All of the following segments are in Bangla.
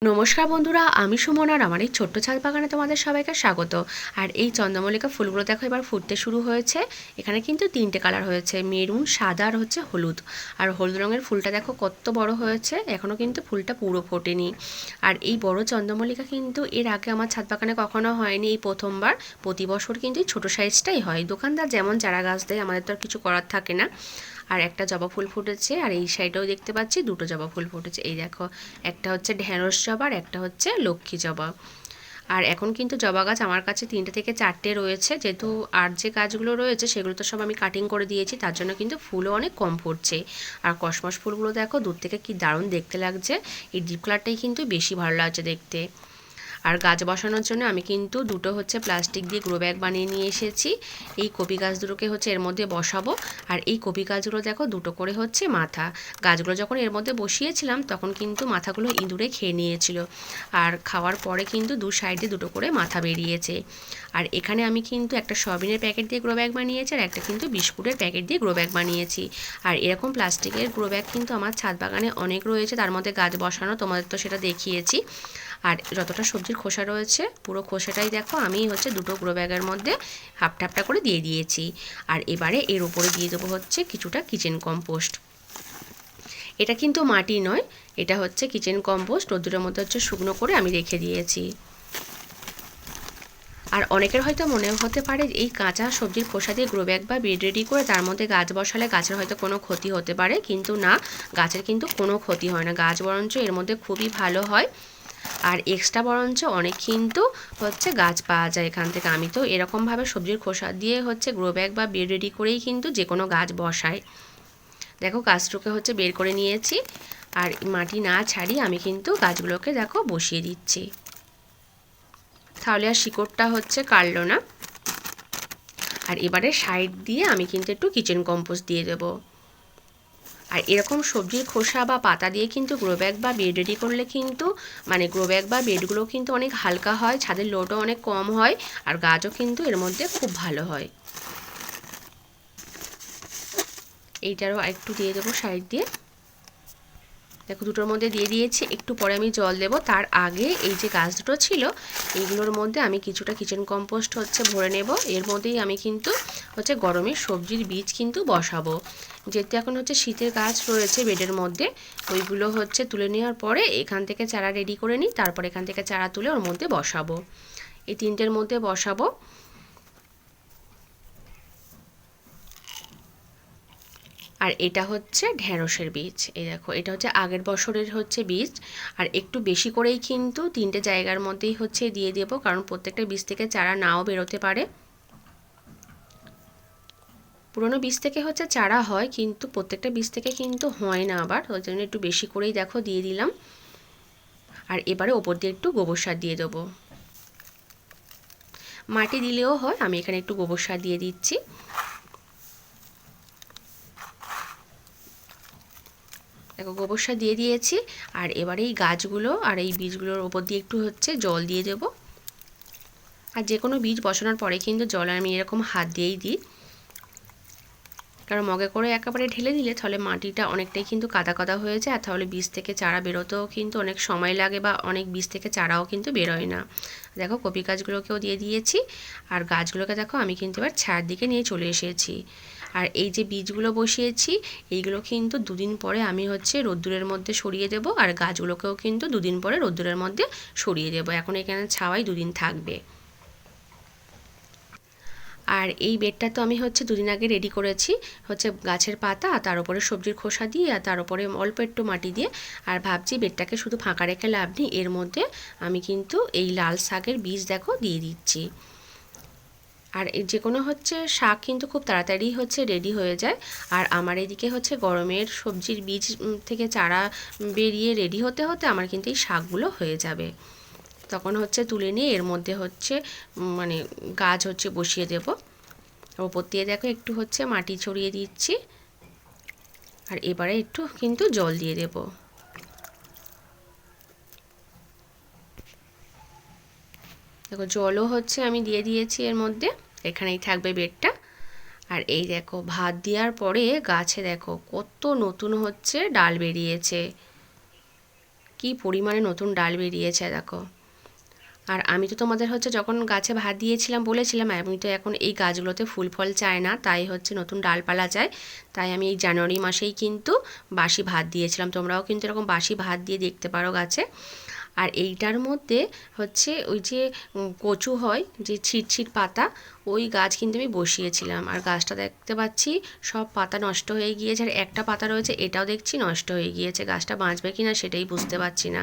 নমস্কার বন্ধুরা, আমি সুমন আর আমার এই ছোট্ট ছাদ বাগানে তোমাদের সবাইকে স্বাগত। আর এই চন্দ্রমল্লিকা ফুলগুলো দেখো এবার ফুটতে শুরু হয়েছে। এখানে কিন্তু তিনটে কালার হয়েছে, মেরুন, সাদা আর হচ্ছে হলুদ। আর হলুদ রঙের ফুলটা দেখো কত বড় হয়েছে, এখনও কিন্তু ফুলটা পুরো ফোটেনি। আর এই বড় চন্দ্রমল্লিকা কিন্তু এর আগে আমার ছাদ বাগানে কখনো হয়নি, এই প্রথমবার। প্রতি বছর কিন্তু এই ছোটো সাইজটাই হয়। দোকানদার যেমন চারা গাছ দেয়, আমাদের তো আর কিছু করার থাকে না। আর একটা জবা ফুল ফুটেছে, আর এই সাইডেও দেখতে পাচ্ছি দুটো জবা ফুল ফুটেছে। এই দেখো, একটা হচ্ছে ঢেঁড়স জবা আর একটা হচ্ছে লক্ষ্মী জবা। আর এখন কিন্তু জবা গাছ আমার কাছে 3টে থেকে 4টে রয়েছে, যেহেতু আর যে গাছগুলো রয়েছে সেগুলো তো সব আমি কাটিং করে দিয়েছি, তার জন্য কিন্তু ফুলও অনেক কম ফুটছে। আর কসমস ফুলগুলো দেখো দূর থেকে কি দারুণ দেখতে লাগছে। এই ডিপ কালারটাই কিন্তু বেশি ভালো লাগছে দেখতে। আর গাছ বসানোর জন্য আমি কিন্তু দুটো হচ্ছে প্লাস্টিক দিয়ে গ্রো ব্যাগ বানিয়ে নিয়ে এসেছি। এই কপি গাছ দুটোকে হচ্ছে এর মধ্যে বসাবো। আর এই কপি গাছগুলো দেখো দুটো করে হচ্ছে মাথা। গাছগুলো যখন এর মধ্যে বসিয়েছিলাম তখন কিন্তু মাথাগুলো ইঁদুরে খেয়ে নিয়েছিল, আর খাওয়ার পরে কিন্তু দু সাইডে দুটো করে মাথা বেরিয়েছে। আর এখানে আমি কিন্তু একটা সয়াবিনের প্যাকেট দিয়ে গ্রো ব্যাগ বানিয়েছি, আর একটা কিন্তু বিস্কুটের প্যাকেট দিয়ে গ্রো ব্যাগ বানিয়েছি। আর এরকম প্লাস্টিকের গ্রো ব্যাগ কিন্তু আমার ছাদ বাগানে অনেক রয়েছে, তার মধ্যে গাছ বসানো, তোমাদের তো সেটা দেখিয়েছি। আর যতটা সবজির খোসা রয়েছে পুরো খোসাটাই দেখো আমি হচ্ছে দুটো গ্রো ব্যাগের মধ্যে হাফটা হাফটা করে দিয়ে দিয়েছি। আর এবারে এর উপরে দিয়ে দেবো হচ্ছে কিছুটা কিচেন কম্পোস্ট। এটা কিন্তু মাটি নয়, এটা হচ্ছে কিচেন কম্পোস্ট, রোদ্দুরের মধ্যে হচ্ছে শুকনো করে আমি রেখে দিয়েছি। আর অনেকের হয়তো মনে হতে পারে এই কাঁচা সবজির খোসা দিয়ে গ্রো ব্যাগ বা বেড রেডি করে তার মধ্যে গাছ বসালে গাছের হয়তো কোনো ক্ষতি হতে পারে, কিন্তু না, গাছের কিন্তু কোনো ক্ষতি হয় না। গাছ বরঞ্চ এর মধ্যে খুবই ভালো হয়। আর এক্সট্রা বরঞ্চ অনেক কিন্তু হচ্ছে গাছ পাওয়া যায় এখান থেকে। আমি তো এরকমভাবে সবজির খোসা দিয়ে হচ্ছে গ্রো ব্যাগ বা বেড রেডি করেই কিন্তু যে কোনো গাছ বসাই। দেখো গাছটাকে হচ্ছে বের করে নিয়েছি, আর মাটি না ছাড়িয়ে আমি কিন্তু গাছগুলোকে দেখো বসিয়ে দিচ্ছি, তাহলে আর শিকড়টা হচ্ছে কাটলো না। আর এবারে সাইড দিয়ে আমি কিন্তু একটু কিচেন কম্পোস্ট দিয়ে দেবো। আর এরকম সবজির খোসা বা পাতা দিয়ে কিন্তু গ্রো ব্যাগ বা বেড রেডি করলে কিন্তু গ্রো ব্যাগ বা বেডগুলো কিন্তু অনেক হালকা হয়, ছাদের লোডও অনেক কম হয়, আর গাছও কিন্তু এর মধ্যে খুব ভালো হয়। এইটারও একটু দিয়ে দেবো সাইড দিয়ে। দেখো দুটোর মধ্যে দিয়ে দিয়েছি, একটু পরে আমি জল দেবো। তার আগে এই যে গাছ দুটো ছিল এইগুলোর মধ্যে আমি কিছুটা কিচেন কম্পোস্ট হচ্ছে ভরে নেব। এর মধ্যেই আমি কিন্তু হচ্ছে গরমের সবজির বীজ কিন্তু বসাবো। যেহেতু এখন হচ্ছে শীতের গাছ রয়েছে বেডের মধ্যে, ওইগুলো হচ্ছে তুলে নেওয়ার পরে এখান থেকে চারা রেডি করে নিই, তারপর এখান থেকে চারা তুলে ওর মধ্যে বসাবো। এই তিনটের মধ্যে বসাবো। আর এটা হচ্ছে ঢ্যাঁড়সের বীজ। এই দেখো, এটা হচ্ছে আগের বছরের হচ্ছে বীজ। আর একটু বেশি করেই কিন্তু 3টে জায়গার মধ্যেই হচ্ছে দিয়ে দেবো, কারণ প্রত্যেকটা বীজ থেকে চারা নাও বেরোতে পারে। পুরনো বীজ থেকে হচ্ছে চারা হয়, কিন্তু প্রত্যেকটা বীজ থেকে কিন্তু হয় না আবার, ওই জন্য একটু বেশি করেই দেখো দিয়ে দিলাম। আর এবারে ওপর দিয়ে একটু গোবর সার দিয়ে দেবো। মাটি দিলেও হয়, আমি এখানে একটু গোবর সার দিয়ে দিচ্ছি। দেখো গোবর সার দিয়ে দিয়েছি। আর এবারে এই গাছগুলো আর এই বীজগুলোর ওপর দিয়ে একটু হচ্ছে জল দিয়ে দেবো। আর যে কোনো বীজ বসানোর পরে কিন্তু জল আমি এরকম হাত দিয়েই দিই, কারণ মগে করে একেবারে ঢেলে দিলে তাহলে মাটিটা অনেকটাই কিন্তু কাদা কাদা হয়ে যায়, আর তাহলে বীজ থেকে চারা বেরোতেও কিন্তু অনেক সময় লাগে, বা অনেক বীজ থেকে চারাও কিন্তু বেরোয় না। দেখো কপি গাছগুলোকেও দিয়ে দিয়েছি। আর গাছগুলোকে দেখো আমি কিন্তু এবার ছায়ার দিকে নিয়ে চলে এসেছি। আর এই যে বীজগুলো বসিয়েছি এইগুলো কিন্তু দুদিন পরে আমি হচ্ছে রোদ্দুরের মধ্যে সরিয়ে দেব, আর গাছগুলোকেও কিন্তু দুদিন পরে রোদ্দুরের মধ্যে সরিয়ে দেবো। এখন এখানে ছাওয়াই দুদিন থাকবে। আর এই বেডটা তো আমি হচ্ছে দুদিন আগে রেডি করেছি, হচ্ছে গাছের পাতা আর তার উপরে সবজির খোসা দিয়ে আর তার উপরে অল্প একটু মাটি দিয়ে। আর ভাবছি বেডটাকে শুধু ফাঁকা রেখে লাভ নেই, এর মধ্যে আমি কিন্তু এই লাল শাকের বীজ দেখো দিয়ে দিচ্ছি। আর যে কোনো হচ্ছে শাক কিন্তু খুব তাড়াতাড়ি হচ্ছে রেডি হয়ে যায়। আর আমার এদিকে হচ্ছে গরমের সবজির বীজ থেকে চারা বেরিয়ে রেডি হতে হতে আমার কিন্তু এই শাকগুলো হয়ে যাবে। তখন হচ্ছে তুলে নিয়ে এর মধ্যে হচ্ছে গাছ হচ্ছে বসিয়ে দেব। ওপর দিয়ে দেখো একটু হচ্ছে মাটি ছড়িয়ে দিচ্ছি। আর এবারে একটু কিন্তু জল দিয়ে দেব। দেখো জলও হচ্ছে আমি দিয়ে দিয়েছি এর মধ্যে, এখানেই থাকবে বেডটা। আর এই দেখো ভাত দেওয়ার পরে গাছে দেখো কত নতুন হচ্ছে ডাল বেরিয়েছে, কি পরিমাণে নতুন ডাল বেরিয়েছে দেখো। আর আমি তো তোমাদের হচ্ছে যখন গাছে ভাত দিয়েছিলাম বলেছিলাম আমি তো এখন এই গাছগুলোতে ফুল ফল চায় না, তাই হচ্ছে নতুন ডালপালা চায়, তাই আমি এই জানুয়ারি মাসেই কিন্তু বাসি ভাত দিয়েছিলাম। তোমরাও কিন্তু এরকম বাসি ভাত দিয়ে দেখতে পারো গাছে। আর এইটার মধ্যে হচ্ছে ওই যে কচু হয় যে ছিটছিট পাতা, ওই গাছ কিন্তু আমি বসিয়েছিলাম। আর গাছটা দেখতে পাচ্ছি সব পাতা নষ্ট হয়ে গিয়েছে, আর একটা পাতা রয়েছে এটাও দেখছি নষ্ট হয়ে গিয়েছে। গাছটা বাঁচবে কি না সেটাই বুঝতে পারছি না,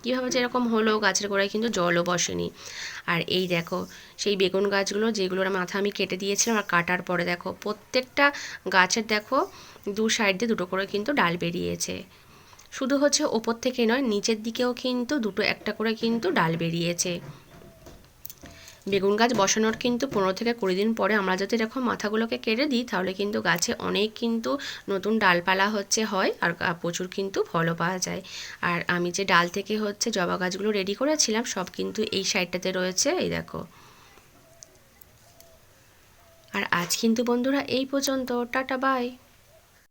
কীভাবে যে এরকম হলো। গাছের গোড়ায় কিন্তু জলও বসেনি। আর এই দেখো সেই বেগুন গাছগুলো যেগুলোর মাথা আমি কেটে দিয়েছিলাম, আর কাটার পরে দেখো প্রত্যেকটা গাছের দেখো দু সাইড দিয়ে দুটো করে কিন্তু ডাল বেরিয়েছে। শুধু হচ্ছে ওপর থেকে নয়, নিচের দিকেও কিন্তু দুটো একটা করে কিন্তু ডাল বেরিয়েছে। বেগুন গাছ বসানোর কিন্তু 15 থেকে 20 দিন পরে আমরা যদি এরকম মাথাগুলোকে কেটে দিই, তাহলে কিন্তু গাছে অনেক কিন্তু নতুন ডালপালা হচ্ছে হয়, আর প্রচুর কিন্তু ফলও পাওয়া যায়। আর আমি যে ডাল থেকে হচ্ছে জবা গাছগুলো রেডি করেছিলাম সব কিন্তু এই সাইডটাতে রয়েছে, এই দেখো। আর আজ কিন্তু বন্ধুরা এই পর্যন্ত, টাটা বাই।